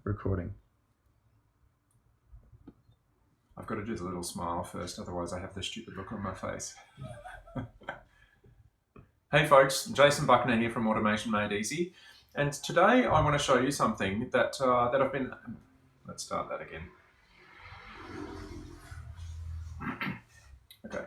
recording. I've got to do the little smile first, otherwise I have the stupid look on my face. Hey folks, Jason Buckner here from Automation Made Easy, and today I want to show you something that I've been... Let's start that again. Okay.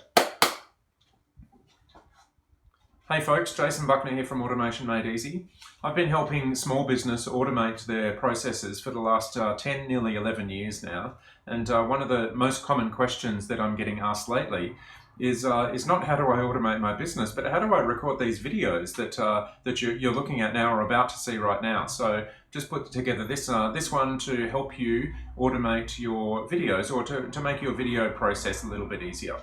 Hey folks, Jason Buckner here from Automation Made Easy. I've been helping small business automate their processes for the last 10, nearly 11 years now. And one of the most common questions that I'm getting asked lately is not how do I automate my business, but how do I record these videos that you're looking at now or about to see right now. So just put together this one to help you automate your videos or to make your video process a little bit easier.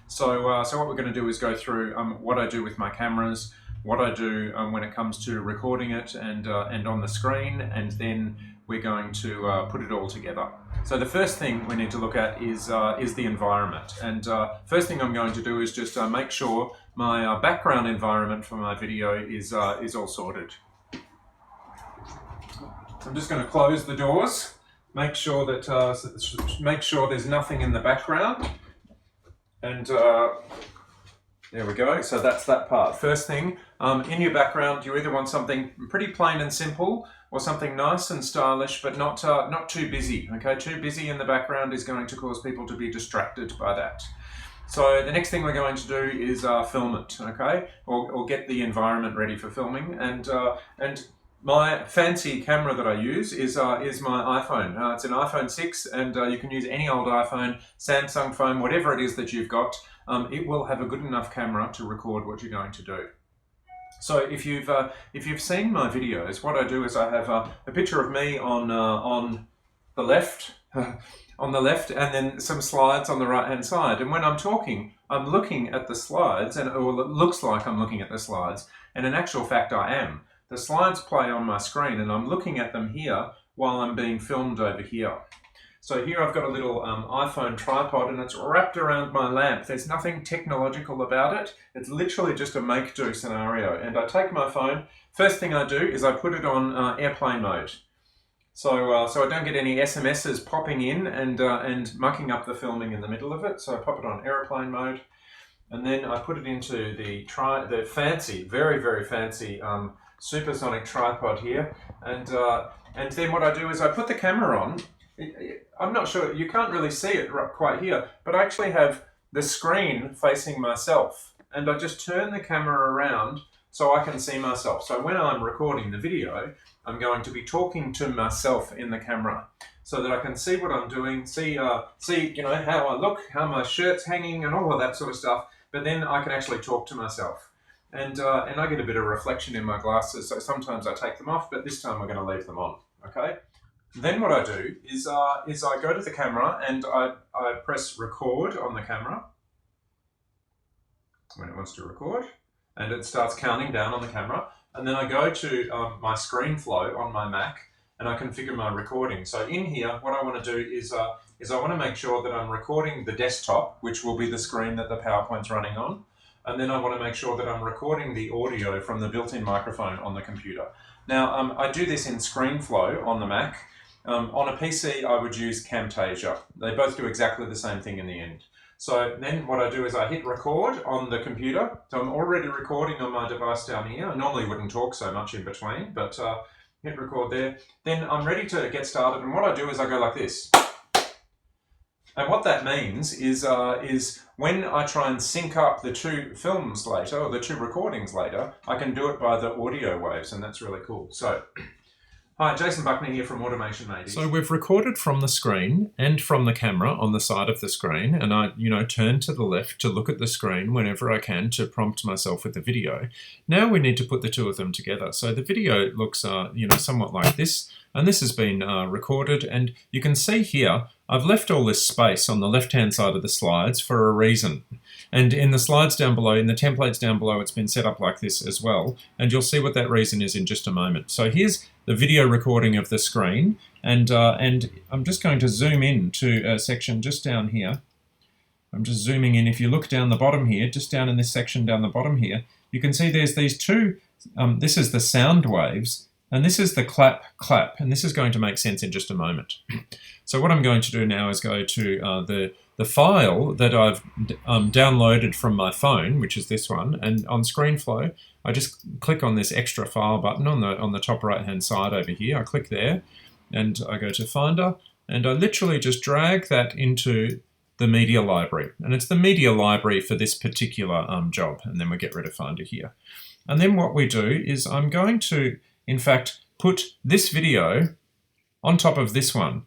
So what we're going to do is go through what I do with my cameras, what I do when it comes to recording it and on the screen, and then we're going to put it all together. So the first thing we need to look at is the environment. And first thing I'm going to do is just make sure my background environment for my video is all sorted. I'm just going to close the doors, make sure that there's nothing in the background. And there we go, so that's that part. First thing, in your background, you either want something pretty plain and simple or something nice and stylish, but not too busy, okay? Too busy in the background is going to cause people to be distracted by that. So the next thing we're going to do is film it, okay? Or get the environment ready for filming. And my fancy camera that I use is my iPhone. It's an iPhone 6, and you can use any old iPhone, Samsung phone, whatever it is that you've got. It will have a good enough camera to record what you're going to do. So if you've seen my videos, what I do is I have a picture of me on the left, and then some slides on the right-hand side. And when I'm talking, I'm looking at the slides, or it looks like I'm looking at the slides, and in actual fact I am. The slides play on my screen and I'm looking at them here while I'm being filmed over here. So here I've got a little iPhone tripod and it's wrapped around my lamp. There's nothing technological about it. It's literally just a make-do scenario. And I take my phone, first thing I do is I put it on airplane mode. So I don't get any SMSs popping in and mucking up the filming in the middle of it. So I pop it on airplane mode. And then I put it into the fancy, very, very fancy supersonic tripod here, and then what I do is I put the camera on. I'm not sure, you can't really see it quite here, but I actually have the screen facing myself, and I just turn the camera around so I can see myself. So when I'm recording the video, I'm going to be talking to myself in the camera so that I can see what I'm doing, see how I look, how my shirt's hanging and all of that sort of stuff, but then I can actually talk to myself. And I get a bit of reflection in my glasses, so sometimes I take them off, but this time we're going to leave them on, okay? Then what I do is I go to the camera and I press record on the camera when it wants to record, and it starts counting down on the camera. And then I go to my screen flow on my Mac and I configure my recording. So in here, what I want to do is I want to make sure that I'm recording the desktop, which will be the screen that the PowerPoint's running on. And then I want to make sure that I'm recording the audio from the built-in microphone on the computer. Now, I do this in ScreenFlow on the Mac. On a PC, I would use Camtasia. They both do exactly the same thing in the end. So then what I do is I hit record on the computer. So I'm already recording on my device down here. I normally wouldn't talk so much in between, but hit record there. Then I'm ready to get started. And what I do is I go like this. And what that means is when I try and sync up the two films later, or the two recordings later, I can do it by the audio waves, and that's really cool. So, hi, Jason Buckner here from Automation Made Easy. So we've recorded from the screen and from the camera on the side of the screen, and I, turn to the left to look at the screen whenever I can to prompt myself with the video. Now we need to put the two of them together. So the video looks, somewhat like this, and this has been recorded, and you can see here, I've left all this space on the left-hand side of the slides for a reason. And in the slides down below, in the templates down below, it's been set up like this as well. And you'll see what that reason is in just a moment. So here's the video recording of the screen. And I'm just going to zoom in to a section just down here. I'm just zooming in. If you look down the bottom here, just down in this section down the bottom here, you can see there's these two, this is the sound waves And this is the clap, clap, and this is going to make sense in just a moment. So what I'm going to do now is go to the file that I've downloaded from my phone, which is this one, and on ScreenFlow, I just click on this extra file button on the top right-hand side over here. I click there, and I go to Finder, and I literally just drag that into the media library. And it's the media library for this particular job, and then we get rid of Finder here. And then what we do is I'm going to, in fact, put this video on top of this one.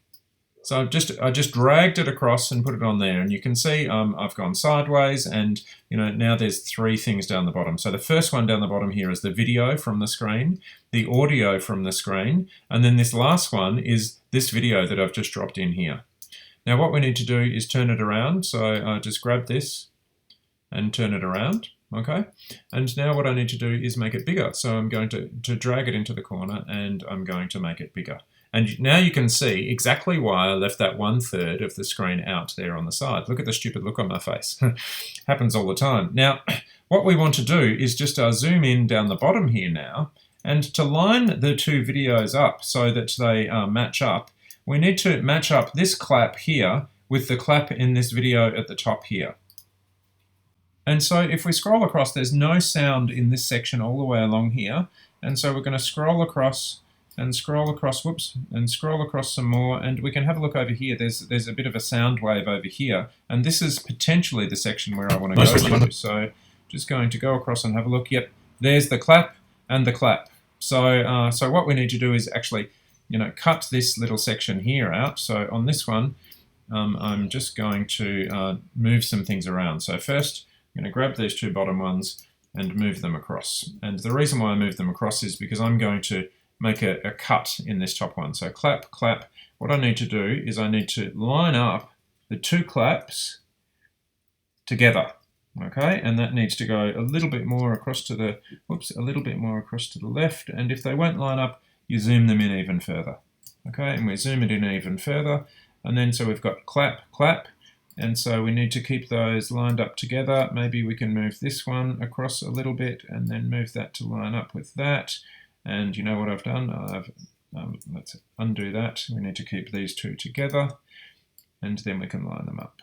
So I just dragged it across and put it on there, and you can see I've gone sideways, and now there's 3 things down the bottom. So the first one down the bottom here is the video from the screen, the audio from the screen, and then this last one is this video that I've just dropped in here. Now what we need to do is turn it around. So I just grab this and turn it around. Okay, and now what I need to do is make it bigger. So I'm going to drag it into the corner, and I'm going to make it bigger. And now you can see exactly why I left that 1/3 of the screen out there on the side. Look at the stupid look on my face. Happens all the time. Now, what we want to do is just zoom in down the bottom here now, and to line the 2 videos up so that they match up, we need to match up this clap here with the clap in this video at the top here. And so if we scroll across, there's no sound in this section all the way along here. And so we're going to scroll across and scroll across, whoops, and scroll across some more. And we can have a look over here. There's a bit of a sound wave over here. And this is potentially the section where I want to go to. So just going to go across and have a look. Yep, there's the clap and the clap. So, so what we need to do is actually, cut this little section here out. So on this one, I'm just going to move some things around. So first, I'm going to grab these 2 bottom ones and move them across. And the reason why I move them across is because I'm going to make a cut in this top one. So clap, clap. What I need to do is I need to line up the 2 claps together. Okay, and that needs to go a little bit more across to the, a little bit more across to the left. And if they won't line up, you zoom them in even further. Okay, and we zoom it in even further. And then so we've got clap, clap. And so we need to keep those lined up together. Maybe we can move this one across a little bit and then move that to line up with that. And you know what I've done? Let's undo that. We need to keep these 2 together, and then we can line them up.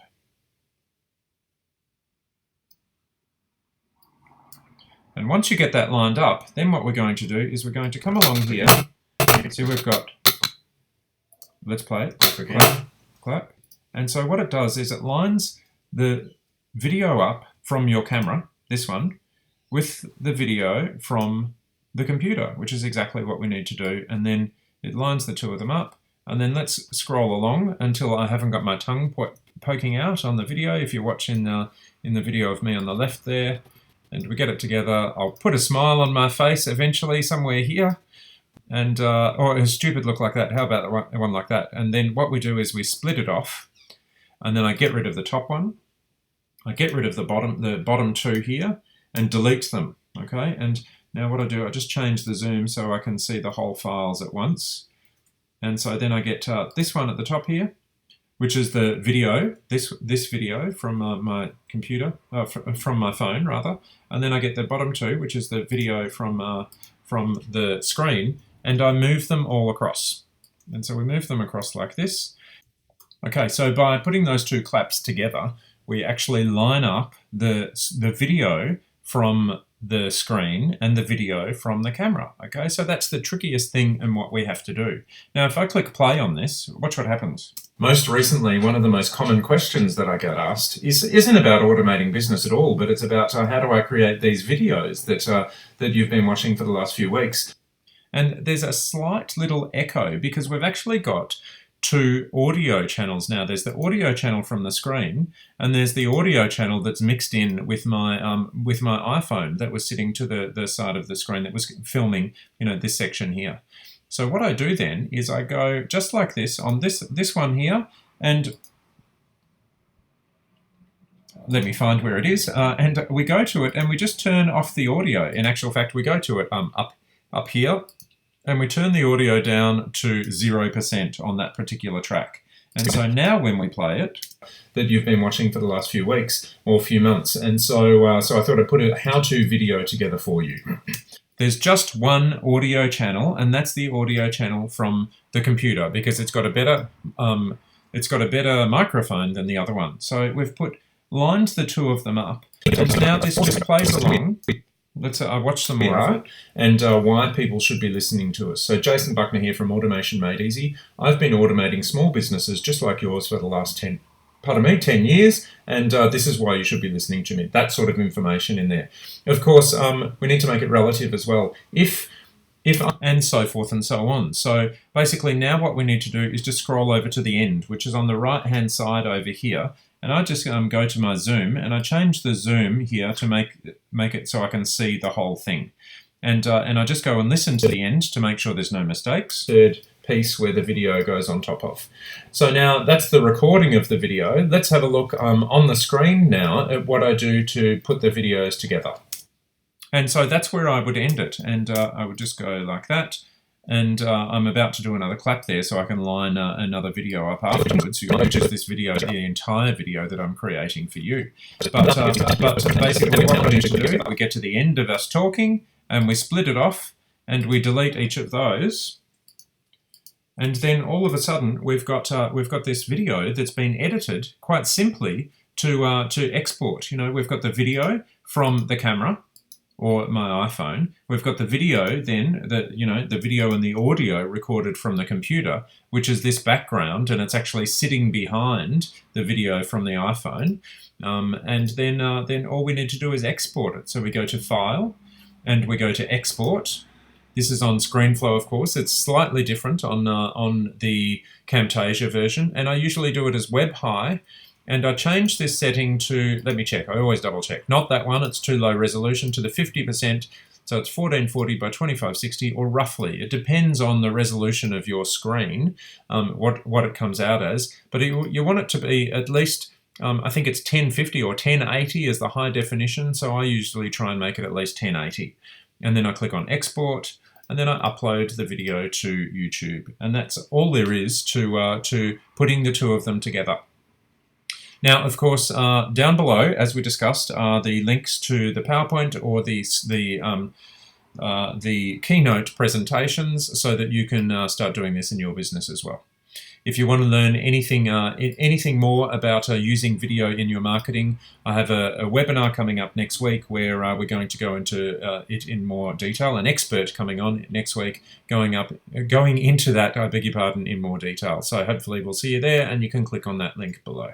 And once you get that lined up, then what we're going to do is we're going to come along here. See, we've got, let's play it. Clap, clap. And so what it does is it lines the video up from your camera, this one, with the video from the computer, which is exactly what we need to do. And then it lines the 2 of them up. And then let's scroll along until I haven't got my tongue poking out on the video. If you're watching in the video of me on the left there, and we get it together, I'll put a smile on my face eventually somewhere here. And or a stupid look like that. How about one like that? And then what we do is we split it off. And then I get rid of the top one. I get rid of the bottom 2 here and delete them. Okay, and now what I do, I just change the zoom so I can see the whole files at once. And so then I get this one at the top here, which is the video, this video from my computer, from my phone rather. And then I get the bottom 2, which is the video from the screen, and I move them all across. And so we move them across like this. Okay, so by putting those 2 claps together, we actually line up the video from the screen and the video from the camera. Okay, so that's the trickiest thing and what we have to do. Now, if I click play on this, watch what happens. Most recently, one of the most common questions that I get asked isn't about automating business at all, but it's about how do I create these videos that you've been watching for the last few weeks. And there's a slight little echo because we've actually got 2 audio channels now. There's the audio channel from the screen, and there's the audio channel that's mixed in with my iPhone that was sitting to the side of the screen that was filming, this section here. So what I do then is I go just like this on this one here, and let me find where it is, and we go to it and we just turn off the audio. In actual fact, we go to it up here. And we turn the audio down to 0% on that particular track. And so now when we play it, that you've been watching for the last few weeks or few months. And so, so I thought I'd put a how-to video together for you. there's just one audio channel, and that's the audio channel from the computer because it's got a better microphone than the other one. So we've lined the two of them up, and now this just plays along. I watch some more of it, and why people should be listening to us. So Jason Buckner here from Automation Made Easy. I've been automating small businesses just like yours for the last 10 years, and this is why you should be listening to me. That sort of information in there. Of course, we need to make it relative as well. If and so forth and so on. So basically now what we need to do is just scroll over to the end, which is on the right-hand side over here. And I just go to my zoom, and I change the zoom here to make it so I can see the whole thing. And I just go and listen to the end to make sure there's no mistakes. Third piece where the video goes on top of. So now that's the recording of the video. Let's have a look on the screen now at what I do to put the videos together. And so that's where I would end it. And I would just go like that. And I'm about to do another clap there so I can line another video up afterwards. You won't just this video, the entire video that I'm creating for you. But basically what we need to do, we get to the end of us talking and we split it off and we delete each of those. And then all of a sudden we've got this video that's been edited quite simply to export. You know, we've got the video from the camera or my iPhone. We've got the video then, the video and the audio recorded from the computer, which is this background, and it's actually sitting behind the video from the iPhone. And then all we need to do is export it. So we go to File, and we go to Export. This is on ScreenFlow, of course. It's slightly different on the Camtasia version, and I usually do it as Web High. And I change this setting to, let me check, I always double check. Not that one, it's too low resolution, to the 50%. So it's 1440 by 2560, or roughly. It depends on the resolution of your screen, what it comes out as. But you want it to be at least, I think it's 1050 or 1080 is the high definition. So I usually try and make it at least 1080. And then I click on Export, and then I upload the video to YouTube. And that's all there is to putting the two of them together. Now, of course, down below, as we discussed, are the links to the PowerPoint or the keynote presentations so that you can start doing this in your business as well. If you want to learn anything more about using video in your marketing, I have a webinar coming up next week where we're going to go into it in more detail. An expert coming on next week going into that, I beg your pardon, in more detail. So hopefully we'll see you there, and you can click on that link below.